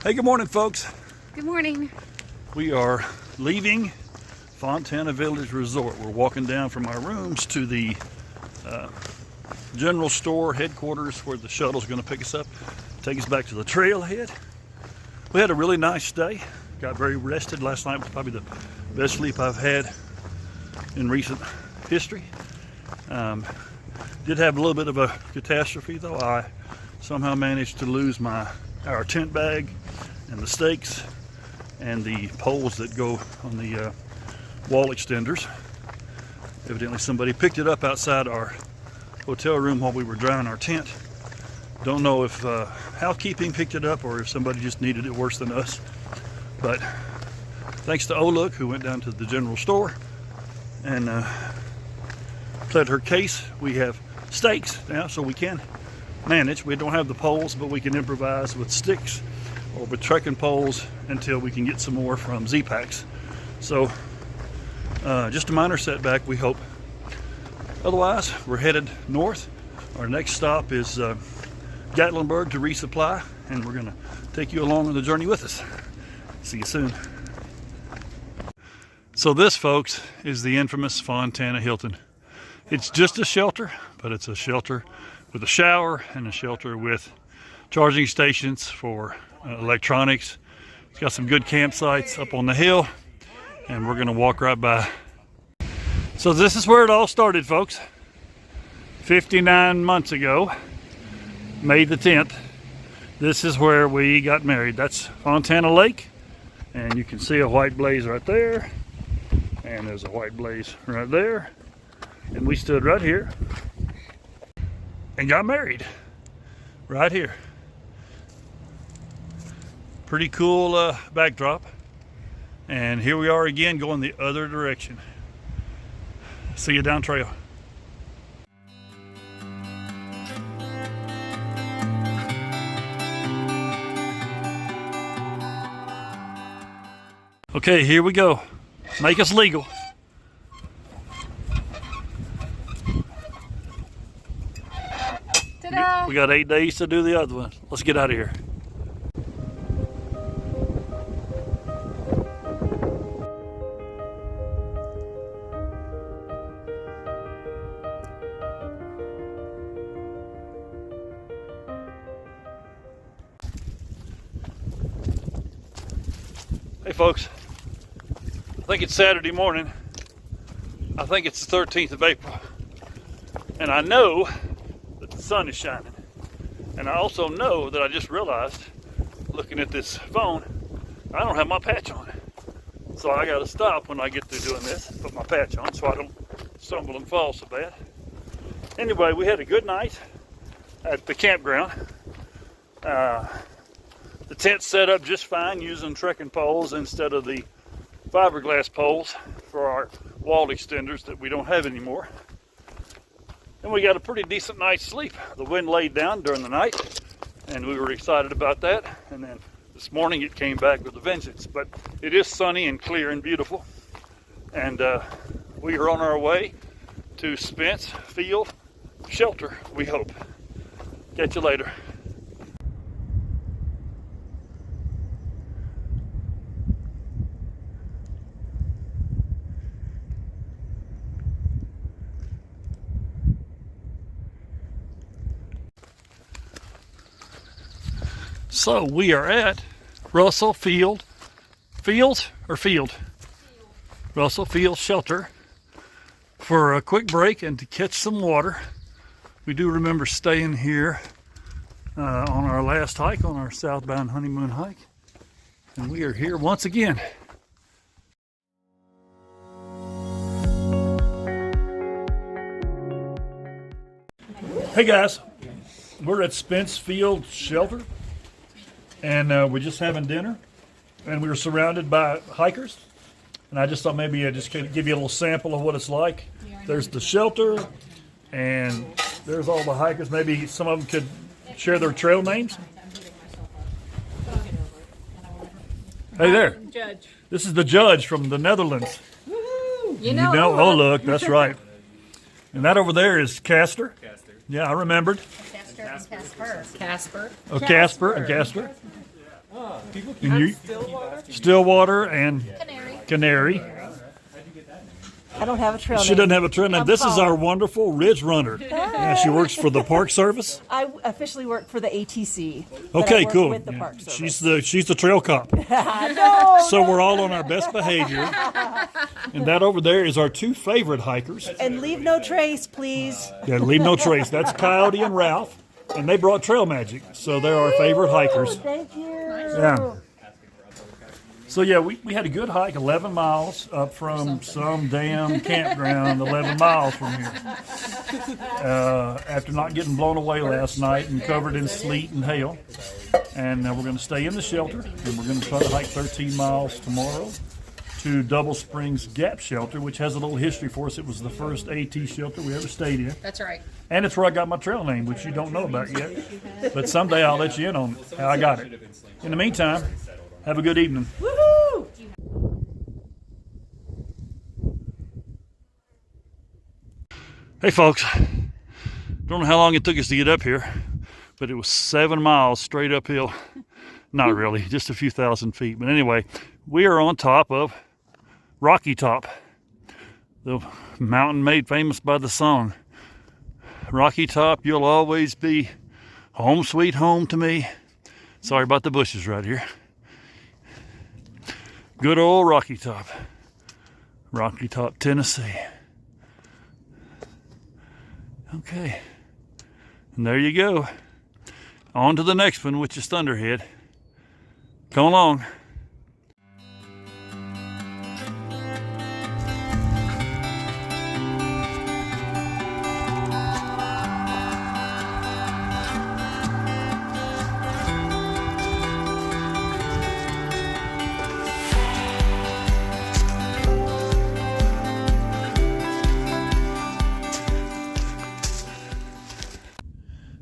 Hey, good morning, folks. Good morning. We are leaving Fontana Village Resort. We're walking down from our rooms to the general store headquarters where the shuttle's going to pick us up, take us back to the trailhead. We had a really nice day. Got very rested. Last night was probably the best sleep I've had in recent history. Did have a little bit of a catastrophe though. I somehow managed to lose our tent bag and the stakes and the poles that go on the wall extenders. Evidently somebody picked it up outside our hotel room while we were drying our tent. Don't know if housekeeping picked it up or if somebody just needed it worse than us. But thanks to Oluk, who went down to the general store and pled her case, we have stakes now, so we can manage. We don't have the poles, but we can improvise with sticks or with trekking poles until we can get some more from Z-Packs. So just a minor setback, we hope. Otherwise, we're headed north. Our next stop is Gatlinburg to resupply, and we're going to take you along on the journey with us. See you soon. So this, folks, is the infamous Fontana Hilton. It's just a shelter, but it's a shelter with a shower and a shelter with charging stations for electronics. It's got some good campsites up on the hill, and we're going to walk right by. So this is where it all started, folks. 59 months ago, May the 10th, this is where we got married. That's Fontana Lake, and you can see a white blaze right there, and there's a white blaze right there, and we stood right here and got married right here. Pretty cool backdrop, and here we are again going the other direction. See you down trail. Okay, here we go. Make us legal. Ta-da! We got 8 days to do the other one. Let's get out of here. Hey folks, I think it's Saturday morning. I think it's the 13th of April. And I know that the sun is shining. And I also know that I just realized, looking at this phone, I don't have my patch on. So I gotta stop when I get through doing this, put my patch on so I don't stumble and fall so bad. Anyway, we had a good night at the campground. The tent's set up just fine using trekking poles instead of the fiberglass poles for our wall extenders that we don't have anymore. And we got a pretty decent night's sleep. The wind laid down during the night, and we were excited about that. And then this morning it came back with a vengeance. But it is sunny and clear and beautiful. And we are on our way to Spence Field Shelter, we hope. Catch you later. So we are at Russell Field Russell Field Shelter for a quick break and to catch some water. We do remember staying here on our last hike, on our southbound honeymoon hike, and we are here once again. Hey guys, we're at Spence Field Shelter, and we're just having dinner, and we were surrounded by hikers, and I just thought maybe I'd just give you a little sample of what it's like. There's the shelter, and there's all the hikers. Maybe some of them could share their trail names. Hey there. Judge. This is the judge from the Netherlands. Woohoo! You know, oh look, that's right. And that over there is Castor. Yeah, I remembered. Castor and Casper. Casper. Oh, Casper and Castor. People And you, Stillwater and Canary. I don't have a trail She name. doesn't have a trail name. I'm This is following. our wonderful Ridge Runner. Yeah, she works for the Park Service. I officially work for the ATC. but Okay, I work cool. With the Yeah. Park Service. She's the trail cop. No, So we're all on our best behavior. And that over there is our two favorite hikers. and leave no trace, please. Yeah, leave no trace. That's Coyote and Ralph. And they brought trail magic. So they're our favorite hikers. Thank you. Yeah. So yeah, we had a good hike, 11 miles up from some damn campground, 11 miles from here. After not getting blown away last night and covered in sleet and hail. And we're going to stay in the shelter, and we're going to try to hike 13 miles tomorrow to Double Springs Gap Shelter, which has a little history for us. It was the first AT shelter we ever stayed in. That's right. And it's where I got my trail name, which you don't know about yet. But someday I'll let you in on how I got it. In the meantime, have a good evening. Woohoo! Hey folks, don't know how long it took us to get up here, but it was 7 miles straight uphill. Not really, just a few thousand feet. But anyway, we are on top of Rocky Top, the mountain made famous by the song. Rocky Top, you'll always be home sweet home to me. Sorry about the bushes right here. Good old Rocky Top, Tennessee. Okay, and there you go. On to the next one, which is Thunderhead. Come along.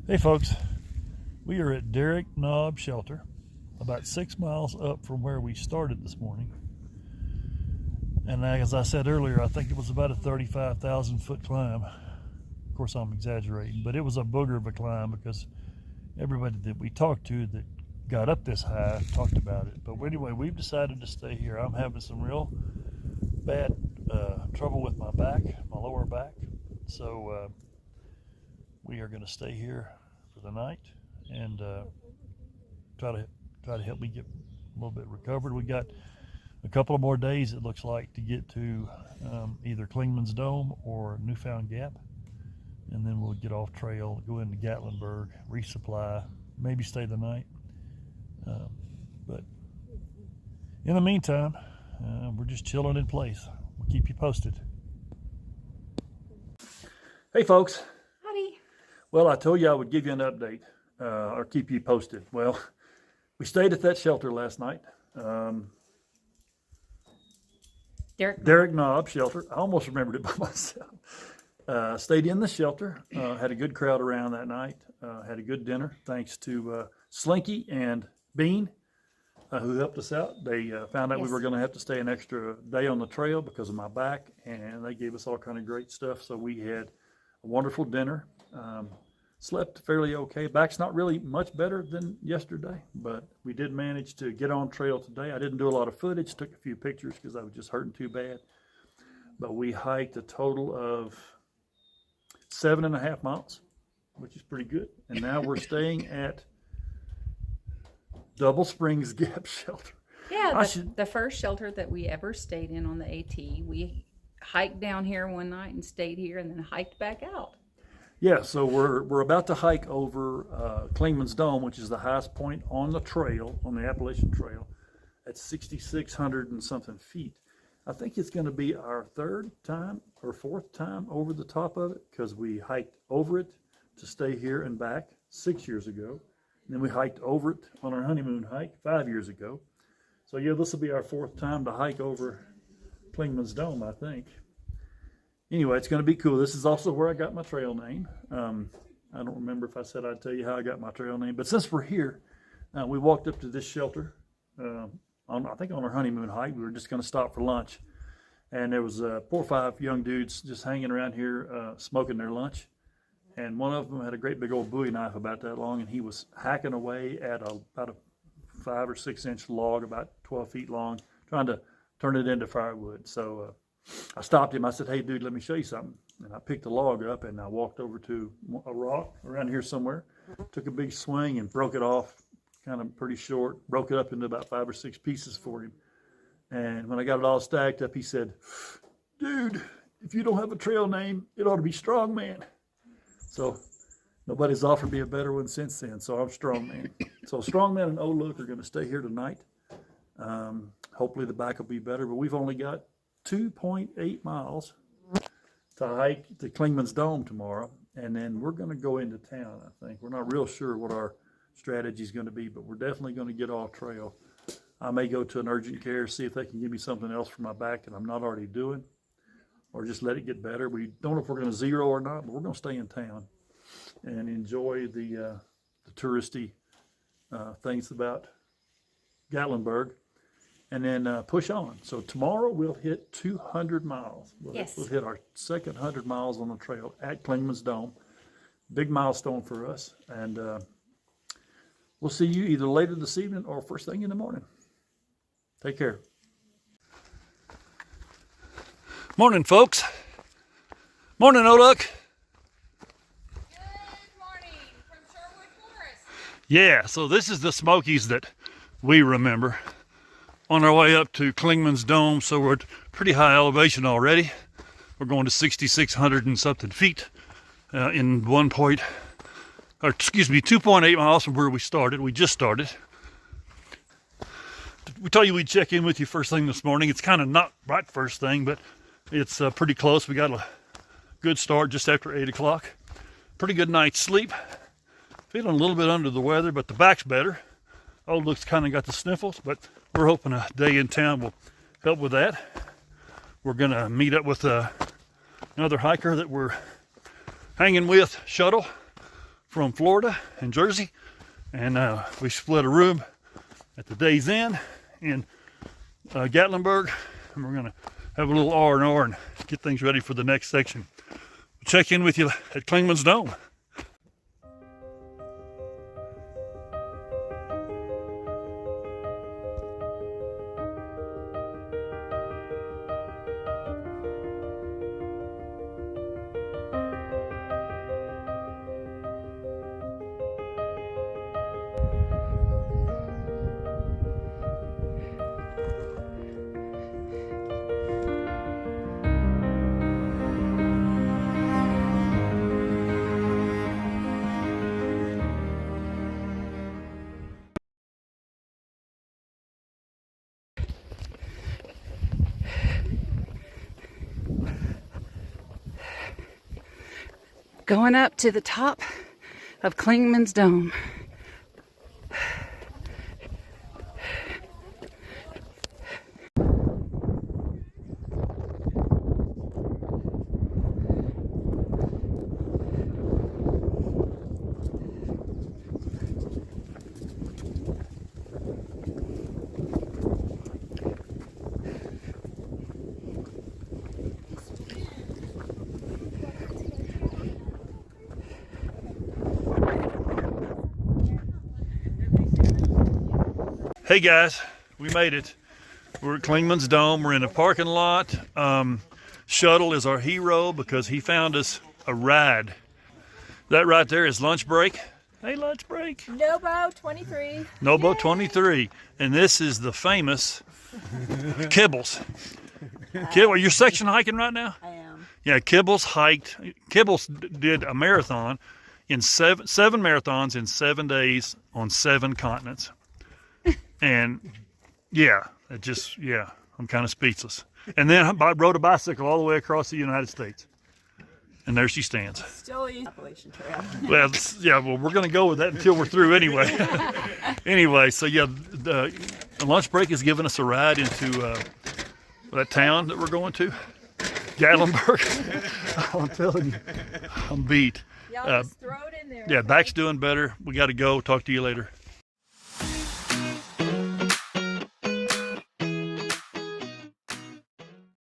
Hey folks, we are at Derrick Knob Shelter, about 6 miles up from where we started this morning. And as I said earlier, I think it was about a 35,000 foot climb. Of course, I'm exaggerating, but it was a booger of a climb because everybody that we talked to that got up this high talked about it. But anyway, we've decided to stay here. I'm having some real bad trouble with my back, my lower back. So we are going to stay here for the night and try to help me get a little bit recovered. We got a couple of more days, it looks like, to get to either Clingmans Dome or Newfound Gap, and then we'll get off trail, go into Gatlinburg, resupply, maybe stay the night. But in the meantime, we're just chilling in place. We'll keep you posted. Hey folks. Howdy. Well, I told you I would give you an update or keep you posted. Well, we stayed at that shelter last night. Derrick Knob Shelter. I almost remembered it by myself. Stayed in the shelter. Had a good crowd around that night. Had a good dinner thanks to Slinky and Bean, who helped us out. They found out we were going to have to stay an extra day on the trail because of my back, and they gave us all kind of great stuff. So we had a wonderful dinner. Slept fairly okay. Back's not really much better than yesterday, but we did manage to get on trail today. I didn't do a lot of footage, took a few pictures because I was just hurting too bad. But we hiked a total of 7.5 miles, which is pretty good. And now we're staying at Double Springs Gap Shelter. Yeah, the first shelter that we ever stayed in on the AT. We hiked down here one night and stayed here and then hiked back out. Yeah, so we're about to hike over Clingmans Dome, which is the highest point on the trail, on the Appalachian Trail, at 6,600 and something feet. I think it's going to be our third time or fourth time over the top of it because we hiked over it to stay here and back 6 years ago. And then we hiked over it on our honeymoon hike 5 years ago. So yeah, this will be our fourth time to hike over Clingmans Dome, I think. Anyway, it's going to be cool. This is also where I got my trail name. I don't remember if I said I'd tell you how I got my trail name, but since we're here, we walked up to this shelter. I think on our honeymoon hike, we were just going to stop for lunch, and there was 4 or 5 young dudes just hanging around here smoking their lunch, and one of them had a great big old Bowie knife about that long, and he was hacking away at about a 5 or 6 inch log, about 12 feet long, trying to turn it into firewood. So I stopped him. I said, "Hey, dude, let me show you something." And I picked the log up and I walked over to a rock around here somewhere, took a big swing and broke it off, kind of pretty short, broke it up into about 5 or 6 pieces for him. And when I got it all stacked up, he said, "Dude, if you don't have a trail name, it ought to be Strongman." So nobody's offered me a better one since then, so I'm Strongman. So Strongman and O-Look are going to stay here tonight. Hopefully the back will be better, but we've only got 2.8 miles to hike to Clingmans Dome tomorrow, and then we're going to go into town, I think. We're not real sure what our strategy is going to be, but we're definitely going to get off trail. I may go to an urgent care, see if they can give me something else for my back that I'm not already doing, or just let it get better. We don't know if we're going to zero or not, but we're going to stay in town and enjoy the touristy things about Gatlinburg, and then push on. So tomorrow we'll hit 200 miles. Yes. We'll hit our second 100 miles on the trail at Clingmans Dome. Big milestone for us. And we'll see you either later this evening or first thing in the morning. Take care. Morning, folks. Morning, O-Look. Good morning from Sherwood Forest. Yeah, so this is the Smokies that we remember. On our way up to Clingmans Dome, so we're at pretty high elevation already. We're going to 6,600 and something feet in 2.8 miles from where we started. We just started. We told you we'd check in with you first thing this morning. It's kind of not right first thing, but it's pretty close. We got a good start just after 8 o'clock. Pretty good night's sleep. Feeling a little bit under the weather, but the back's better. O-Look's kind of got the sniffles, but we're hoping a day in town will help with that. We're going to meet up with another hiker that we're hanging with, Shuttle, from Florida and Jersey. And we split a room at the Days Inn in Gatlinburg. And we're going to have a little R&R and get things ready for the next section. We'll check in with you at Clingmans Dome. Going up to the top of Clingmans Dome. Hey guys, we made it. We're at Clingmans Dome. We're in a parking lot. Shuttle is our hero because he found us a ride. That right there is lunch break. Hey, lunch break. Nobo 23. Nobo 23. And this is the famous Kibbles. Kibble, you're section hiking right now? I am. Yeah, Kibbles did a marathon in seven marathons in 7 days on 7 continents. And yeah, I'm kind of speechless. And then I rode a bicycle all the way across the United States. And there she stands. Still a Appalachian Trail. Well, we're going to go with that until we're through anyway. Anyway, so yeah, the lunch break is giving us a ride into that town that we're going to, Gatlinburg. I'm telling you, I'm beat. Y'all just throw it in there. Yeah, back's doing better. We got to go. Talk to you later.